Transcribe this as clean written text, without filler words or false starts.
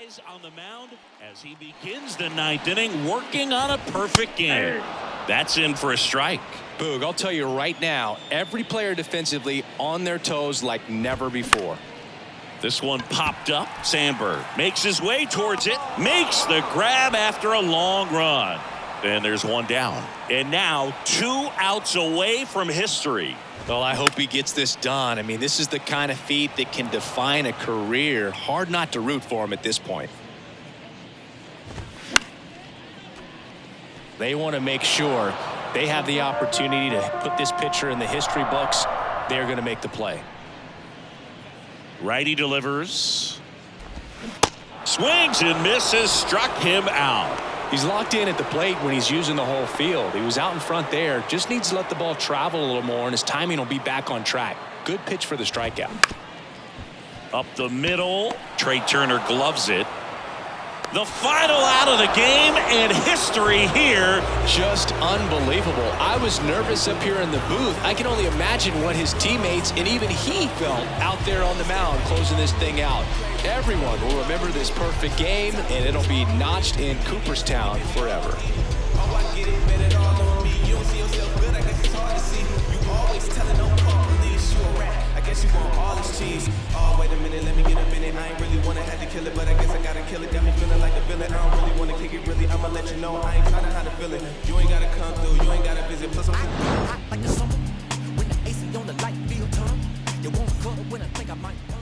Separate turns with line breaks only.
Eyes on the mound as he begins the ninth inning, working on a perfect game. That's in for a strike.
Boog, I'll tell you right now, every player defensively on their toes like never before.
This one popped up. Sandberg makes his way towards it, makes the grab after a long run. And there's one down. And now 2 outs away from history.
Well, I hope he gets this done. I mean, this is the kind of feat that can define a career. Hard not to root for him at this point. They want to make sure they have the opportunity to put this pitcher in the history books. They're going to make the play.
Righty delivers. Swings and misses, struck him out.
He's locked in at the plate when he's using the whole field. He was out in front there. Just needs to let the ball travel a little more, and his timing will be back on track. Good pitch for the strikeout.
Up the middle. Trey Turner gloves it. The final out of the game, and history here.
Just unbelievable. I was nervous up here in the booth. I can only imagine what his teammates and even he felt out there on the mound closing this thing out. Everyone will remember this perfect game, and it'll be notched in Cooperstown forever.
You want all this cheese. Oh, wait a minute, let me get a minute. I ain't really wanna have to kill it, but I guess I gotta kill it. Got me feeling like a villain. I don't really wanna kick it, really. I'ma let you know I ain't trying to hide the feeling. You ain't gotta come through, you ain't gotta visit. Plus I'm hot like the summer when the AC on the light field turn. You wanna cuddle when I think I might.